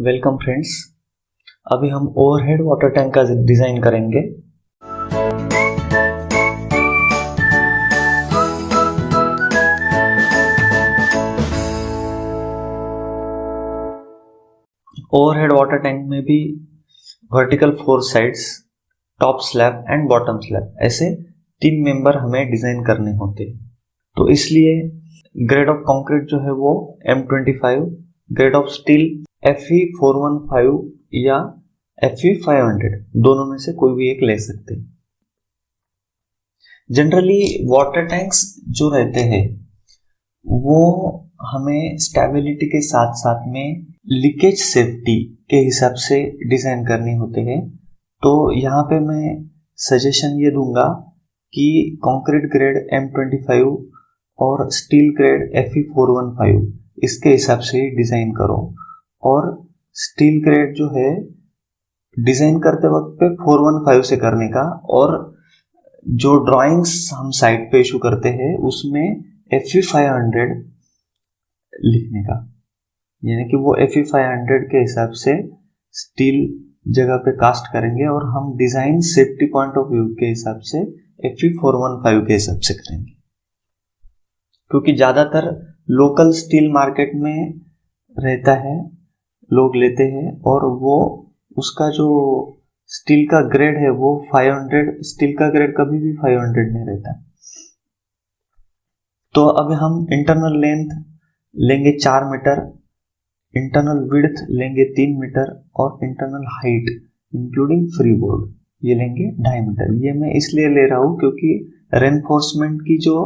Welcome friends. अभी हम overhead water tank का डिज़ाइन करेंगे। ओवरहेड वाटर टैंक में भी vertical 4 sides, top slab and bottom slab, ऐसे 3 मेंबर हमें डिज़ाइन करने होते हैं। तो इसलिए ग्रेड ऑफ कंक्रीट जो है वो M25, grade of steel Fe415 या Fe500, दोनों में से कोई भी एक ले सकते हैं। जनरली वाटर टैंक्स जो रहते हैं वो हमें स्टेबिलिटी के साथ साथ में लीकेज सेफ्टी के हिसाब से डिज़ाइन करने होते हैं। तो यहाँ पे मैं सजेशन ये दूंगा कि कंक्रीट ग्रेड M25 और स्टील ग्रेड Fe415 इसके हिसाब से डिज़ाइन करो। और स्टील ग्रेड जो है डिज़ाइन करते वक्त पे 415 से करने का, और जो ड्राइंग्स हम साइट पे इशू करते हैं उसमें Fe500 लिखने का, यानी कि वो Fe500 के हिसाब से स्टील जगह पे कास्ट करेंगे और हम design safety point of view के हिसाब से Fe415 के हिसाब से करेंगे। क्योंकि ज़्यादातर लोकल स्टील मार्केट में रहता है, लोग लेते हैं, और वो उसका जो स्टील का ग्रेड है वो 500, स्टील का ग्रेड कभी भी 500 नहीं रहता। तो अब हम इंटरनल लेंथ लेंगे 4 मीटर, इंटरनल विड्थ लेंगे 3 मीटर और internal height including free board ये लेंगे 2.5 मीटर। ये मैं इसलिए ले रहा हूँ क्योंकि रेनफोर्समेंट की जो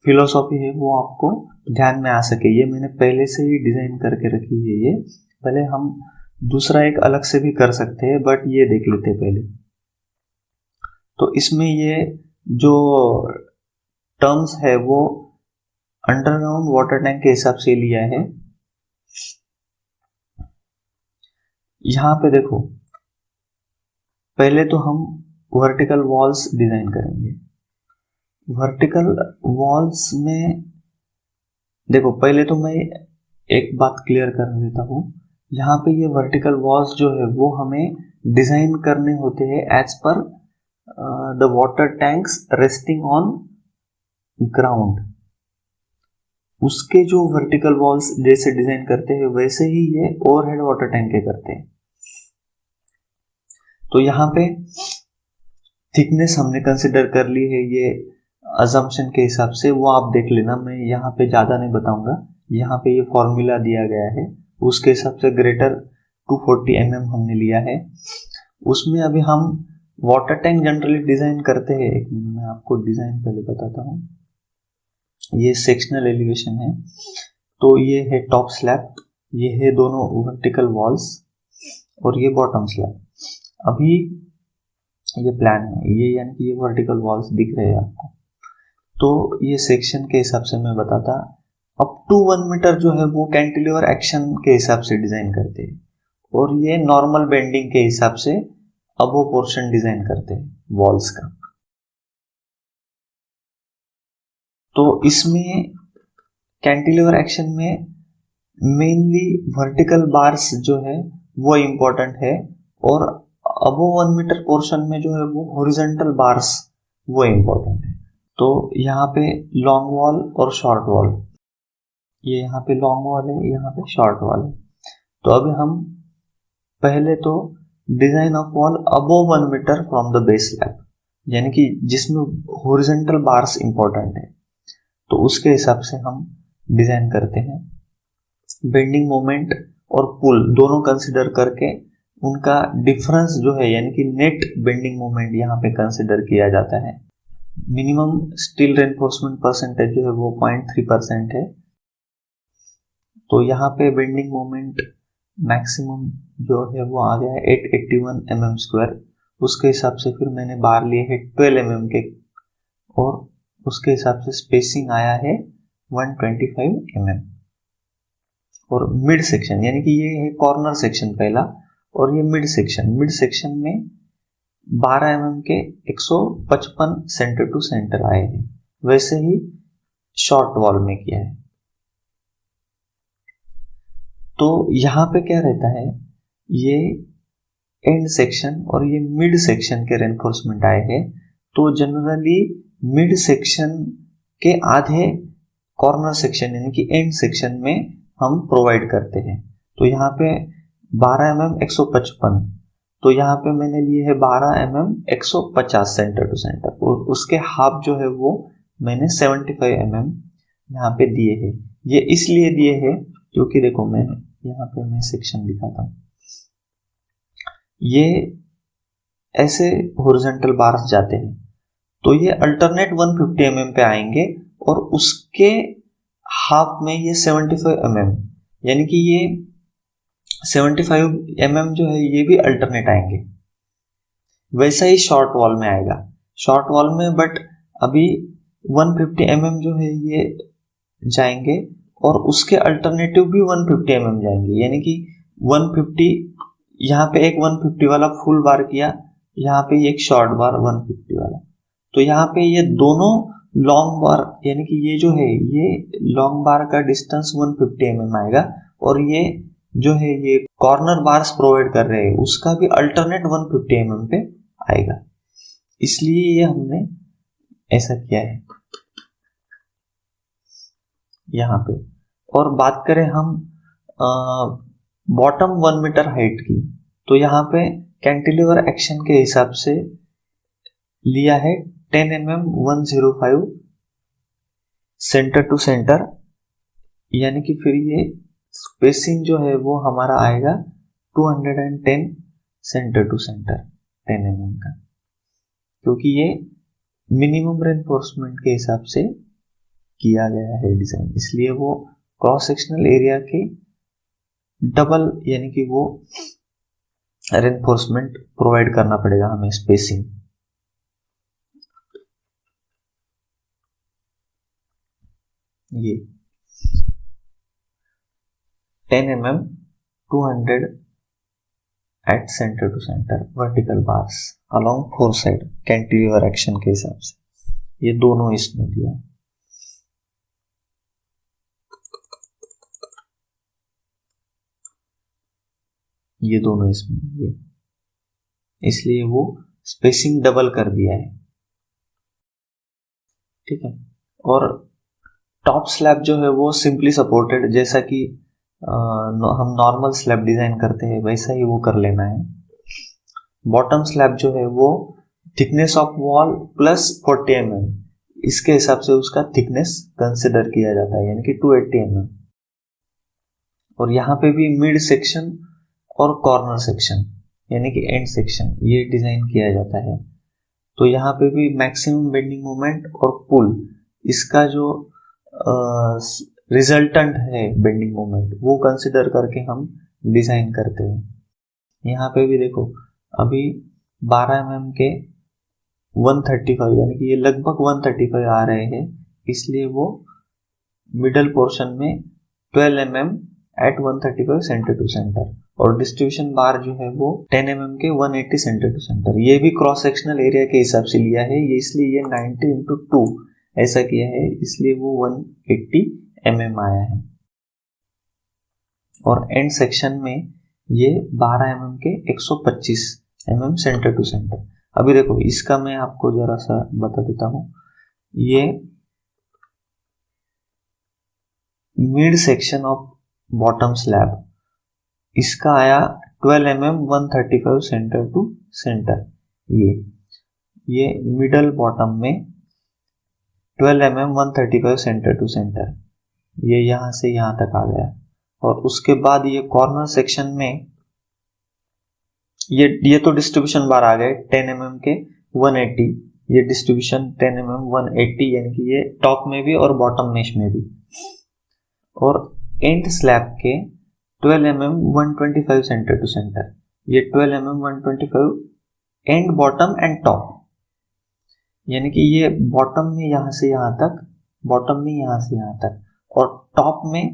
फिलोसॉफी है वो आपको ध्यान में आ सके। ये मैंने पहले से ही डिज़ाइन करके रखी है। ये पहले हम दूसरा एक अलग से भी कर सकते हैं, बट ये देख लेते हैं पहले। तो इसमें ये जो टर्म्स है वो अंडरग्राउंड वाटर टैंक के हिसाब से लिया है। यहाँ पे देखो, पहले तो हम वर्टिकल वॉल्स डिज़ाइन करेंगे। वर्टिकल वॉल्स में देखो, पहले तो मैं एक बात क्लियर कर देता हूँ। यहाँ पे ये वर्टिकल वॉल्स जो है वो हमें डिज़ाइन करने होते हैं as per the water tanks resting on ground. उसके जो वर्टिकल वॉल्स जैसे डिज़ाइन करते हैं वैसे ही ये ओवरहेड वाटर टैंक के करते हैं। तो यहाँ पे थिकनेस हमने कंसिडर कर ली है, ये अजम्पशन के हिसाब से, वो आप देख लेना, मैं यहाँ पे ज़्यादा नहीं बताऊंगा। यहाँ पे ये फॉर्मूला दिया गया है, उसके हिसाब से ग्रेटर 240 mm हमने लिया है। उसमें अभी हम वाटर टैंक जनरली डिज़ाइन करते हैं। एक मिनट मैं आपको डिज़ाइन पहले बताता हूँ। ये सेक्शनल एलिवेशन है। तो ये है टॉप स्लैब, ये है दोनों वर्टिकल वॉल्स, और ये बॉटम स्लैब। अभी ये प्लान है, ये यानी कि ये वर्टिकल वॉल्स दिख रहे हैं आपको। तो ये सेक्शन के हिसाब से मैं बताता, अप टू 1 मीटर जो है वो कैंटिलीवर एक्शन के हिसाब से डिज़ाइन करते हैं, और ये नॉर्मल बेंडिंग के हिसाब से अबो पोर्शन डिज़ाइन करते हैं वॉल्स का। तो इसमें कैंटिलीवर एक्शन में मेनली वर्टिकल बार्स जो है वो इम्पोर्टेंट है, और अबो 1 मीटर पोर्शन में जो है वो हॉरिजॉन्टल बार्स वो इम्पोर्टेंट है। तो यहाँ पे लॉन्ग वॉल और शॉर्ट वॉल, ये यहाँ पे लॉन्ग वॉल है, यहाँ पे शॉर्ट वॉल है। तो अभी हम पहले तो design of wall above 1 metre from the base slab, यानी कि जिसमें हॉरिजॉन्टल बार्स इंपॉर्टेंट है, तो उसके हिसाब से हम डिजाइन करते हैं। बेंडिंग मोमेंट और पुल दोनों कंसिडर करके उनका डिफरेंस जो है, यानी कि नेट बेंडिंग मोमेंट यहाँ पे कंसिडर किया जाता है। मिनिमम स्टील रेनफोर्समेंट परसेंटेज जो है वो 0.3% है। तो यहाँ पे बेंडिंग मोमेंट मैक्सिमम जो है वो आ गया है 881 mm²। उसके हिसाब से फिर मैंने बार लिए है 12 mm के, और उसके हिसाब से स्पेसिंग आया है 125 mm। और मिड सेक्शन, यानी कि ये है कॉर्नर सेक्शन पहला, और ये मिड सेक्शन में 12 mm के 155 सेंटर टू सेंटर आए हैं। वैसे ही शॉर्ट वॉल में किया है। तो यहाँ पे क्या रहता है, ये एंड सेक्शन और ये मिड सेक्शन के रेनफोर्समेंट आए हैं। तो जनरली मिड सेक्शन के आधे कॉर्नर सेक्शन यानी कि एंड सेक्शन में हम प्रोवाइड करते हैं। तो यहाँ पे 12 mm 155, तो यहाँ पे मैंने लिए है 12 mm 150 सेंटर टू सेंटर, और उसके हाफ जो है वो मैंने 75 mm यहाँ पे दिए हैं। ये इसलिए दिए हैं क्योंकि देखो मैं यहाँ पे मैं सेक्शन दिखाता हूँ, ये ऐसे हॉरिजॉन्टल बार्स जाते हैं, तो ये अल्टरनेट 150 mm पे आएंगे और उसके हाफ में ये 75 mm, यानी कि ये 75 mm जो है ये भी अल्टरनेट आएंगे। वैसा ही शॉर्ट वॉल में आएगा, शॉर्ट वॉल में बट अभी 150 mm जो है ये जाएंगे और उसके अल्टरनेटिव भी 150 mm जाएंगे, यानी कि 150, यहाँ पे एक 150 वाला फुल बार किया, यहाँ पे एक शॉर्ट बार 150 वाला, तो यहाँ पे ये दोनों लॉन्ग बार यानी कि ये जो है ये लॉन्ग बार का डिस्टेंस 150 mm आएगा, और ये जो है ये कॉर्नर बार्स प्रोवाइड कर रहे हैं उसका भी अल्टरनेट 150 mm पे आएगा, इसलिए ये हमने ऐसा किया है यहाँ पे। और बात करें हम बॉटम 1 मीटर हाइट की, तो यहाँ पे कैंटिलीवर एक्शन के हिसाब से लिया है 10 mm 105 सेंटर टू सेंटर, यानी कि फिर ये स्पेसिंग जो है वो हमारा आएगा 210 सेंटर टू सेंटर 10 mm का, क्योंकि ये मिनिमम रेनफोर्समेंट के हिसाब से किया गया है डिजाइन, इसलिए वो क्रॉस सेक्शनल एरिया के डबल यानी कि वो रेनफोर्समेंट प्रोवाइड करना पड़ेगा हमें स्पेसिंग। ये 10 mm 200 at center to center vertical bars along 4 side cantilever action के हिसाब से, ये दोनों इसमें दिया है। ये दोनों इसमें दिए, इसलिए वो स्पेसिंग डबल कर दिया है, ठीक है। और टॉप स्लैब जो है वो सिंपली सपोर्टेड, जैसा कि हम नॉर्मल स्लैब डिजाइन करते हैं वैसा ही वो कर लेना है। बॉटम स्लैब जो है वो thickness of wall plus 40 mm, इसके हिसाब से उसका थिकनेस कंसिडर किया जाता है, यानी कि 280 mm। और यहाँ पे भी मिड सेक्शन और कॉर्नर सेक्शन यानी कि एंड सेक्शन ये डिजाइन किया जाता है। तो यहाँ पे भी मैक्सिमम बेंडिंग मोमेंट और पुल, इसका जो रिजल्टेंट है बेंडिंग मोमेंट वो कंसिडर करके हम डिजाइन करते हैं। यहाँ पे भी देखो अभी 12 mm के 135 यानी कि ये लगभग 135 आ रहे हैं, इसलिए वो मिडल पोर्शन में 12 mm at 135 centre to centre, और डिस्ट्रीब्यूशन बार जो है वो 10 mm के 180 सेंटर टू सेंटर। ये भी क्रॉस सेक्शनल एरिया के हिसाब से लिया है, ये इसलिए ये 90 into 2 ऐसा किया है, इसलिए वो 180 mm आया है। और एंड सेक्शन में ये 12 mm के 125 mm सेंटर टू सेंटर। अभी देखो इसका मैं आपको जरा सा बता देता हूँ, ये mid section of bottom slab इसका आया 12 mm 135 सेंटर टू सेंटर। ये मिडल बॉटम में 12 mm 135 सेंटर टू सेंटर, ये यहाँ से यहाँ तक आ गया। और उसके बाद ये कॉर्नर सेक्शन में ये तो डिस्ट्रीब्यूशन बार आ गए 10 mm के 180, ये डिस्ट्रीब्यूशन 10 mm 180 यानी कि ये टॉप में भी और बॉटम मेश में भी। और एंड स्लैब के 12 mm 125 सेंटर टू सेंटर, ये 12 mm 125 and bottom and top, यानी कि ये बॉटम में यहाँ से यहाँ तक, बॉटम में यहाँ से यहाँ तक, और टॉप में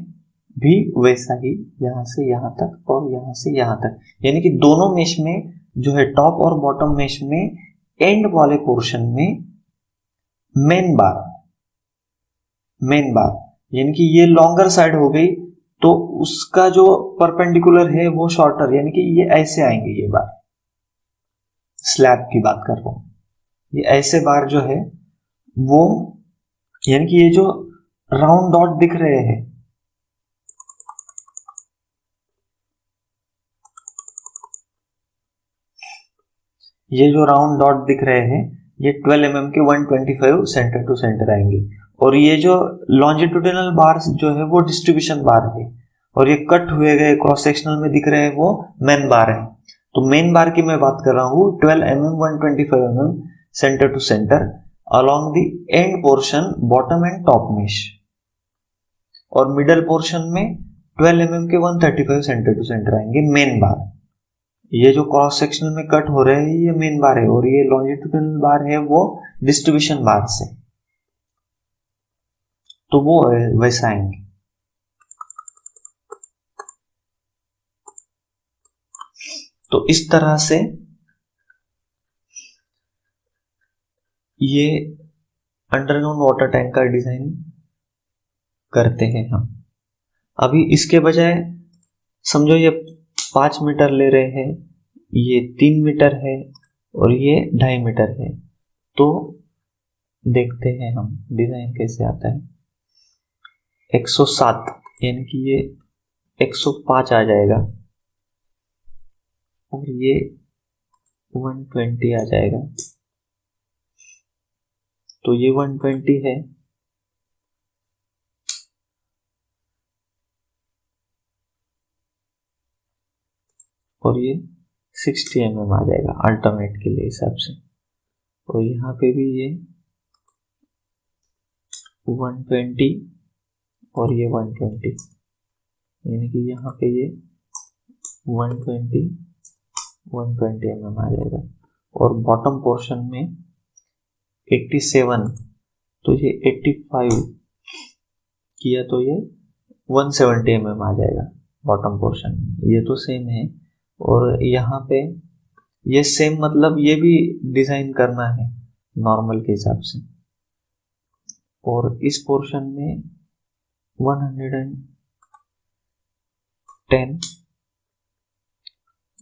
भी वैसा ही यहाँ से यहाँ तक और यहाँ से यहाँ तक, यानी कि दोनों मेश में जो है टॉप और बॉटम मेश में एंड वाले पोर्शन में मेन बार यानी कि ये लॉन्गर साइड हो गई तो उसका जो परपेंडिकुलर है वो शॉर्टर, यानी कि ये ऐसे आएंगे, ये बार स्लैब की बात कर रहा हूं, ये ऐसे बार जो है वो, यानी कि ये जो राउंड डॉट दिख रहे हैं, ये जो राउंड डॉट दिख रहे हैं ये 12 mm के 125 सेंटर टू सेंटर आएंगे। और ये जो लॉन्जिट्यूडिनल बार्स जो है वो डिस्ट्रीब्यूशन बार है, और ये कट हुए गए क्रॉस सेक्शनल में दिख रहे हैं वो मेन बार है। तो मेन बार की मैं बात कर रहा हूँ 12 mm 125 mm centre to centre along the end portion bottom and top mesh, और मिडल पोर्शन में 12 mm के 135 सेंटर टू सेंटर आएंगे मेन बार। ये जो क्रॉस सेक्शन में कट हो रहे हैं ये मेन बार है, और ये लॉन्जिट्यूडिनल बार है वो डिस्ट्रीब्यूशन बार से, तो वो वैसा आएंगे। तो इस तरह से ये अंडरग्राउंड वाटर टैंक का डिजाइन करते हैं हम। अभी इसके बजाय समझो ये 5 मीटर ले रहे हैं, ये 3 मीटर है और ये 2.5 मीटर है, तो देखते हैं हम डिजाइन कैसे आता है। 107 यानी कि ये 105 आ जाएगा, और ये 120 आ जाएगा, तो ये 120 है, और ये 60 mm आ जाएगा अल्टरनेट के लिए हिसाब से। और यहाँ पे भी ये 120 और ये 120, यानी कि यहाँ पे ये 120 mm आ जाएगा। और बॉटम पोर्शन में 87, तो ये 85 किया तो ये 170 mm आ जाएगा बॉटम पोर्शन में। ये तो सेम है, और यहाँ पे ये सेम मतलब ये भी डिजाइन करना है नॉर्मल के हिसाब से। और इस पोर्शन में 110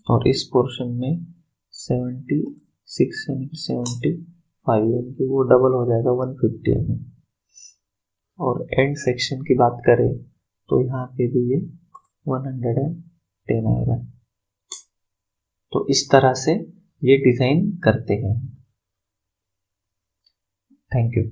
और इस पोर्शन में 76 75, यानी कि वो डबल हो जाएगा 150 mm। और एंड सेक्शन की बात करें तो यहाँ पे भी ये 110 आएगा। तो इस तरह से ये डिजाइन करते हैं। Thank you.